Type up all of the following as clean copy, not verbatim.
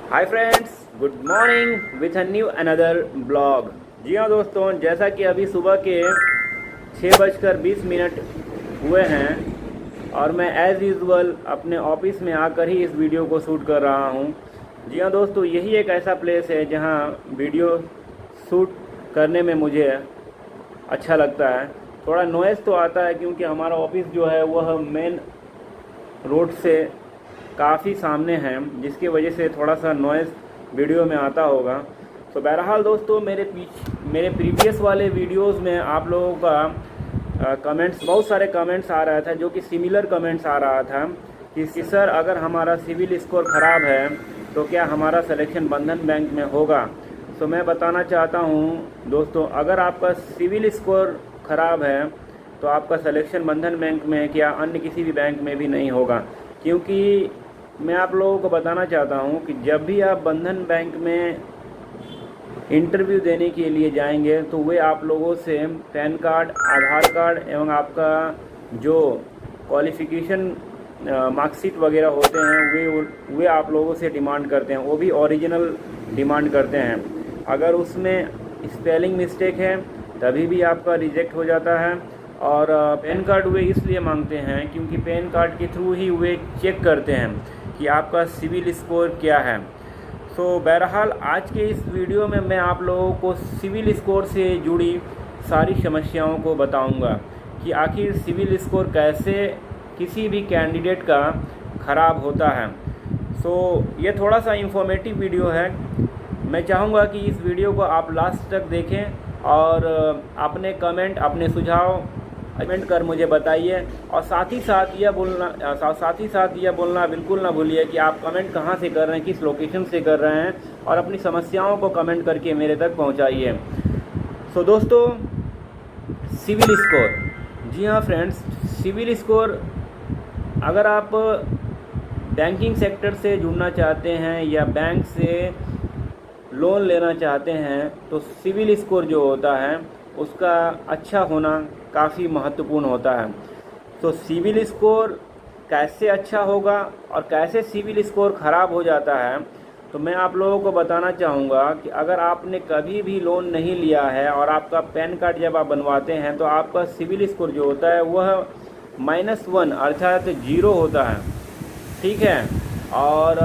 Hi friends, good morning with a new another blog. जी हाँ दोस्तों, जैसा कि अभी सुबह के 6:20 हुए हैं और मैं एज़ यूजुअल अपने ऑफिस में आकर ही इस वीडियो को शूट कर रहा हूँ। जी हाँ दोस्तों, यही एक ऐसा प्लेस है जहाँ वीडियो शूट करने में मुझे अच्छा लगता है। थोड़ा नॉइज़ तो आता है क्योंकि हमारा ऑफिस जो है वह मेन रोड से काफ़ी सामने है, जिसकी वजह से थोड़ा सा नॉइज़ वीडियो में आता होगा। तो बहरहाल दोस्तों, मेरे प्रीवियस वाले वीडियोस में आप लोगों का कमेंट्स, बहुत सारे कमेंट्स आ रहा था, जो कि सिमिलर कमेंट्स आ रहा था कि सर अगर हमारा सिविल स्कोर ख़राब है तो क्या हमारा सिलेक्शन बंधन बैंक में होगा। तो मैं बताना चाहता हूँ दोस्तों, अगर आपका सिविल स्कोर ख़राब है तो आपका सिलेक्शन बंधन बैंक में क्या अन्य किसी भी बैंक में भी नहीं होगा। क्योंकि मैं आप लोगों को बताना चाहता हूँ कि जब भी आप बंधन बैंक में इंटरव्यू देने के लिए जाएंगे तो वे आप लोगों से पैन कार्ड, आधार कार्ड एवं आपका जो क्वालिफ़िकेशन मार्कशीट वगैरह होते हैं वे आप लोगों से डिमांड करते हैं, वो भी ओरिजिनल डिमांड करते हैं। अगर उसमें स्पेलिंग मिस्टेक है तभी भी आपका रिजेक्ट हो जाता है। और पैन कार्ड वे इसलिए मांगते हैं क्योंकि पैन कार्ड के थ्रू ही वे चेक करते हैं कि आपका सिविल स्कोर क्या है। तो बहरहाल आज के इस वीडियो में मैं आप लोगों को सिविल स्कोर से जुड़ी सारी समस्याओं को बताऊंगा कि आखिर सिविल स्कोर कैसे किसी भी कैंडिडेट का ख़राब होता है। सो ये थोड़ा सा इंफॉर्मेटिव वीडियो है। मैं चाहूँगा कि इस वीडियो को आप लास्ट तक देखें और अपने कमेंट, अपने सुझाव कमेंट कर मुझे बताइए। और साथ ही साथ यह बोलना बिल्कुल ना भूलिए कि आप कमेंट कहाँ से कर रहे हैं, किस लोकेशन से कर रहे हैं, और अपनी समस्याओं को कमेंट करके मेरे तक पहुँचाइए। सो दोस्तों, सिविल स्कोर, जी हाँ फ्रेंड्स, सिविल स्कोर अगर आप बैंकिंग सेक्टर से जुड़ना चाहते हैं या बैंक से लोन लेना चाहते हैं तो सिविल स्कोर जो होता है उसका अच्छा होना काफ़ी महत्वपूर्ण होता है। तो सिविल स्कोर कैसे अच्छा होगा और कैसे सिविल स्कोर ख़राब हो जाता है, तो मैं आप लोगों को बताना चाहूँगा कि अगर आपने कभी भी लोन नहीं लिया है और आपका पैन कार्ड जब आप बनवाते हैं तो आपका सिविल स्कोर जो होता है वह -1 अर्थात 0 होता है, ठीक है। और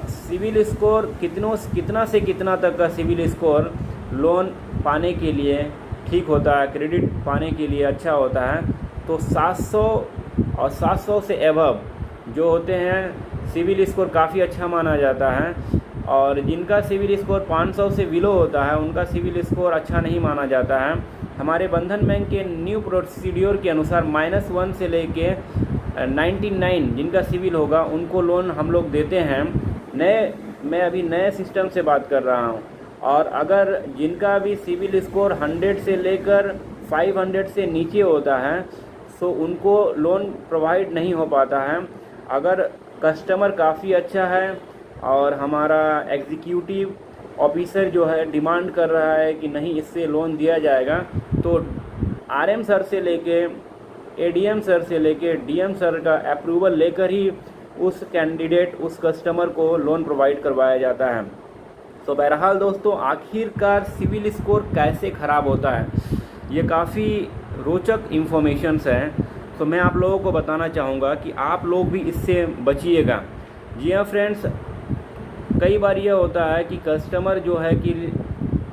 सिविल स्कोर कितना से कितना तक का सिविल स्कोर लोन पाने के लिए ठीक होता है, क्रेडिट पाने के लिए अच्छा होता है। तो 700 और 700 से एबव जो होते हैं सिविल स्कोर काफ़ी अच्छा माना जाता है। और जिनका सिविल स्कोर 500 से बिलो होता है उनका सिविल स्कोर अच्छा नहीं माना जाता है। हमारे बंधन बैंक के न्यू प्रोसीड्योर के अनुसार -1 से लेके 99 जिनका सिविल होगा उनको लोन हम लोग देते हैं। मैं अभी नए सिस्टम से बात कर रहा हूँ। और अगर जिनका भी सिविल स्कोर 100 से लेकर 500 से नीचे होता है तो उनको लोन प्रोवाइड नहीं हो पाता है। अगर कस्टमर काफ़ी अच्छा है और हमारा एग्जीक्यूटिव ऑफिसर जो है डिमांड कर रहा है कि नहीं इससे लोन दिया जाएगा, तो आरएम सर से लेके एडीएम सर से लेके डीएम सर का अप्रूवल लेकर ही उस कैंडिडेट, उस कस्टमर को लोन प्रोवाइड करवाया जाता है। तो बहरहाल दोस्तों, आखिरकार सिविल स्कोर कैसे ख़राब होता है, ये काफ़ी रोचक इन्फॉर्मेशंस हैं। तो मैं आप लोगों को बताना चाहूँगा कि आप लोग भी इससे बचिएगा। जी हाँ फ्रेंड्स, कई बार ये होता है कि कस्टमर जो है कि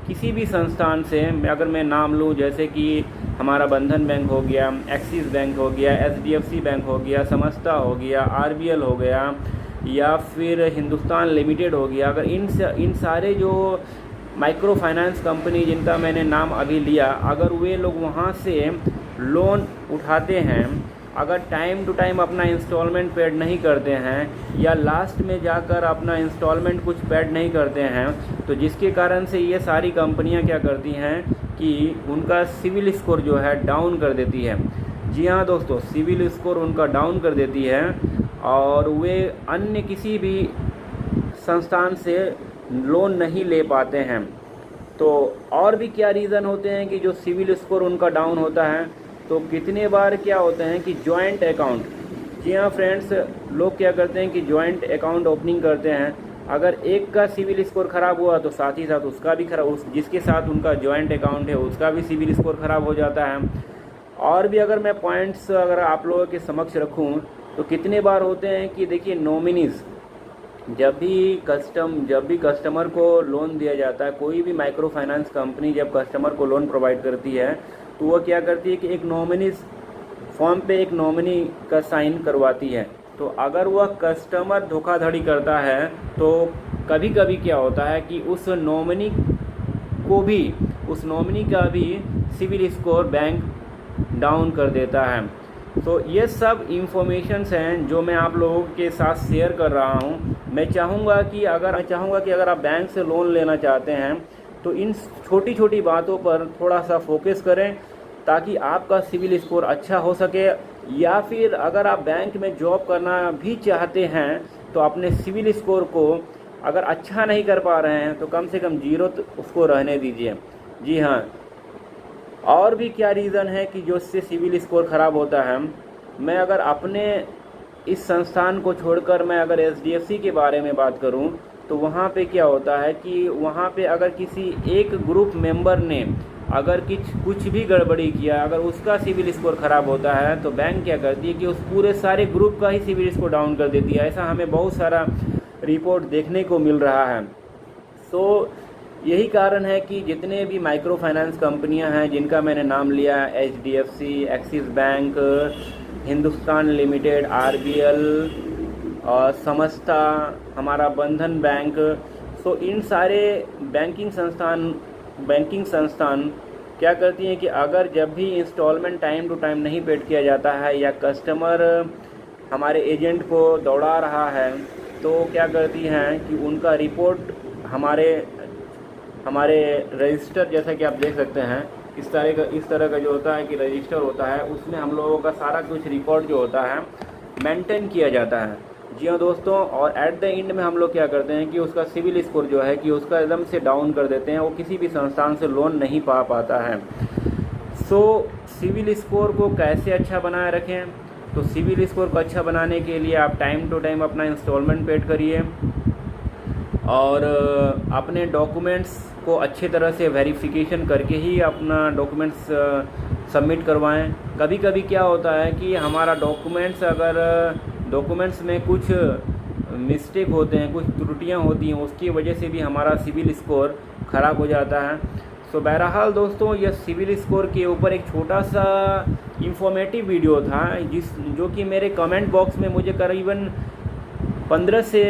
किसी भी संस्थान से, अगर मैं नाम लूँ जैसे कि हमारा बंधन बैंक हो गया, एक्सिस बैंक हो गया, एचडीएफसी बैंक हो गया, समस्ता हो गया, आरबीएल हो गया, या फिर हिंदुस्तान लिमिटेड हो गया, अगर इन सारे जो माइक्रो फाइनेंस कंपनी जिनका मैंने नाम अभी लिया, अगर वे लोग वहाँ से लोन उठाते हैं, अगर टाइम टू टाइम अपना इंस्टॉलमेंट पेड नहीं करते हैं या लास्ट में जाकर अपना इंस्टॉलमेंट कुछ पेड नहीं करते हैं, तो जिसके कारण से ये सारी कंपनियां क्या करती हैं कि उनका सिविल स्कोर जो है डाउन कर देती है। जी हाँ दोस्तों, सिविल स्कोर उनका डाउन कर देती है और वे अन्य किसी भी संस्थान से लोन नहीं ले पाते हैं। तो और भी क्या रीज़न होते हैं कि जो सिविल स्कोर उनका डाउन होता है, तो कितने बार क्या होते हैं कि जॉइंट अकाउंट, जी हाँ फ्रेंड्स, लोग क्या करते हैं कि जॉइंट अकाउंट ओपनिंग करते हैं अगर एक का सिविल स्कोर ख़राब हुआ तो साथ ही साथ उसका भी खराब, उस जिसके साथ उनका जॉइंट अकाउंट है उसका भी सिविल स्कोर ख़राब हो जाता है। और भी अगर मैं पॉइंट्स अगर आप लोगों के समक्ष रखूं तो कितने बार होते हैं कि देखिए नॉमिनीज़, जब भी कस्टमर को लोन दिया जाता है, कोई भी माइक्रो फाइनेंस कंपनी जब कस्टमर को लोन प्रोवाइड करती है तो वो क्या करती है कि एक नॉमिनीज़ फॉर्म पे एक नॉमिनी का साइन करवाती है। तो अगर वह कस्टमर धोखाधड़ी करता है तो कभी कभी क्या होता है कि उस नॉमिनी का भी सिविल स्कोर बैंक डाउन कर देता है। तो ये सब इंफॉर्मेशंस हैं जो मैं आप लोगों के साथ शेयर कर रहा हूँ। मैं चाहूँगा कि अगर आप बैंक से लोन लेना चाहते हैं तो इन छोटी छोटी बातों पर थोड़ा सा फोकस करें ताकि आपका सिविल स्कोर अच्छा हो सके। या फिर अगर आप बैंक में जॉब करना भी चाहते हैं तो अपने सिविल स्कोर को अगर अच्छा नहीं कर पा रहे हैं तो कम से कम 0 तो उसको रहने दीजिए। जी हाँ, और भी क्या रीज़न है कि जो इससे सिविल स्कोर ख़राब होता है। मैं अगर अपने इस संस्थान को छोड़कर मैं अगर HDFC के बारे में बात करूं तो वहाँ पे क्या होता है कि वहाँ पे अगर किसी एक ग्रुप मेंबर ने अगर कुछ भी गड़बड़ी किया, अगर उसका सिविल स्कोर ख़राब होता है तो बैंक क्या करती है कि उस पूरे सारे ग्रुप का ही सिविल स्कोर डाउन कर देती है। ऐसा हमें बहुत सारा रिपोर्ट देखने को मिल रहा है। सो यही कारण है कि जितने भी माइक्रो फाइनेंस कंपनियां हैं जिनका मैंने नाम लिया, HDFC, axis bank, Hindustan limited, RBL और समस्ता, हमारा बंधन बैंक, सो इन सारे बैंकिंग संस्थान क्या करती हैं कि अगर जब भी इंस्टॉलमेंट टाइम टू टाइम नहीं पेड किया जाता है या कस्टमर हमारे एजेंट को दौड़ा रहा है तो क्या करती हैं कि उनका रिपोर्ट हमारे रजिस्टर, जैसा कि आप देख सकते हैं इस तरह का जो होता है कि रजिस्टर होता है, उसमें हम लोगों का सारा कुछ रिकॉर्ड जो होता है मेंटेन किया जाता है। जी हाँ दोस्तों, और एट द एंड में हम लोग क्या करते हैं कि उसका सिविल स्कोर जो है कि उसका एकदम से डाउन कर देते हैं, वो किसी भी संस्थान से लोन नहीं पा पाता है। सो सिविल स्कोर को कैसे अच्छा बनाए रखें? तो सिविल स्कोर को अच्छा बनाने के लिए आप टाइम टू टाइम अपना इंस्टॉलमेंट पेड करिए और अपने डॉक्यूमेंट्स को अच्छी तरह से वेरिफिकेशन करके ही अपना डॉक्यूमेंट्स सबमिट करवाएं। कभी कभी क्या होता है कि हमारा डॉक्यूमेंट्स में कुछ मिस्टेक होते हैं, कुछ त्रुटियां होती हैं, उसकी वजह से भी हमारा सिविल स्कोर ख़राब हो जाता है। सो बहरहाल दोस्तों, यह सिविल स्कोर के ऊपर एक छोटा सा इंफॉर्मेटिव वीडियो था जो कि मेरे कमेंट बॉक्स में मुझे करीबन 15 से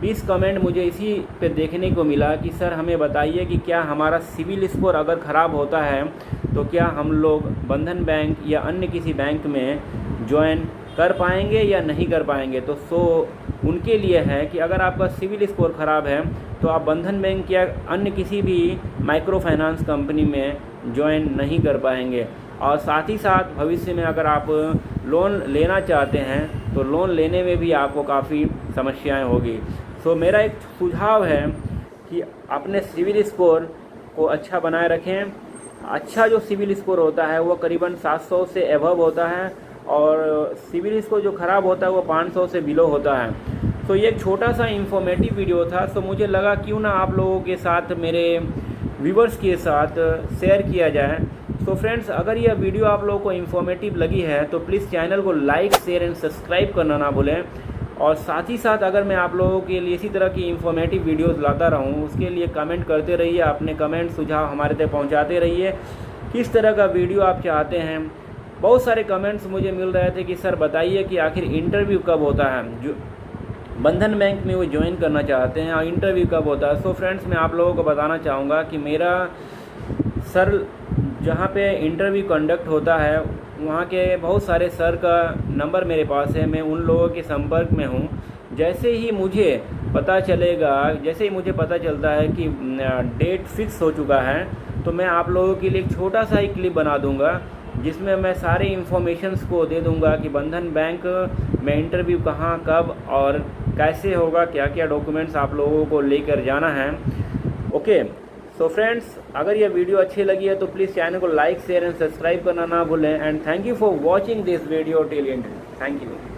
20 कमेंट मुझे इसी पे देखने को मिला कि सर हमें बताइए कि क्या हमारा सिविल स्कोर अगर ख़राब होता है तो क्या हम लोग बंधन बैंक या अन्य किसी बैंक में ज्वाइन कर पाएंगे या नहीं कर पाएंगे। तो उनके लिए है कि अगर आपका सिविल स्कोर ख़राब है तो आप बंधन बैंक या अन्य किसी भी माइक्रो फाइनेंस कंपनी में ज्वाइन नहीं कर पाएंगे। और साथ ही साथ भविष्य में अगर आप लोन लेना चाहते हैं तो लोन लेने में भी आपको काफ़ी समस्याएं होगी। सो मेरा एक सुझाव है कि अपने सिविल स्कोर को अच्छा बनाए रखें। अच्छा जो सिविल स्कोर होता है वो करीबन 700 से एबव होता है और सिविल स्कोर जो ख़राब होता है वो 500 से बिलो होता है। तो ये एक छोटा सा इंफॉर्मेटिव वीडियो था, तो मुझे लगा क्यों ना आप लोगों के साथ, मेरे व्यूवर्स के साथ शेयर किया जाए। तो फ्रेंड्स, अगर यह वीडियो आप लोगों को इन्फॉर्मेटिव लगी है तो प्लीज़ चैनल को लाइक, शेयर एंड सब्सक्राइब करना ना भूलें। और साथ ही साथ अगर मैं आप लोगों के लिए इसी तरह की इन्फॉर्मेटिव वीडियोस लाता रहूं, उसके लिए कमेंट करते रहिए, अपने कमेंट सुझाव हमारे तक पहुंचाते रहिए। किस तरह का वीडियो आप चाहते हैं? बहुत सारे कमेंट्स मुझे मिल रहे थे कि सर बताइए कि आखिर इंटरव्यू कब होता है, जो बंधन बैंक में वो ज्वाइन करना चाहते हैं और इंटरव्यू कब होता है। सो फ्रेंड्स, मैं आप लोगों को बताना चाहूँगा कि मेरा सर जहाँ पे इंटरव्यू कंडक्ट होता है वहाँ के बहुत सारे सर का नंबर मेरे पास है, मैं उन लोगों के संपर्क में हूँ। जैसे ही मुझे पता चलता है कि डेट फिक्स हो चुका है तो मैं आप लोगों के लिए एक छोटा सा ही क्लिप बना दूंगा जिसमें मैं सारे इन्फॉर्मेशंस को दे दूंगा कि बंधन बैंक में इंटरव्यू कहाँ, कब और कैसे होगा, क्या क्या डॉक्यूमेंट्स आप लोगों को लेकर जाना है। ओके, सो फ्रेंड्स, अगर यह वीडियो अच्छी लगी है तो प्लीज़ चैनल को लाइक, शेयर एंड सब्सक्राइब करना ना भूलें। And thank you for watching this video till and. Thank you.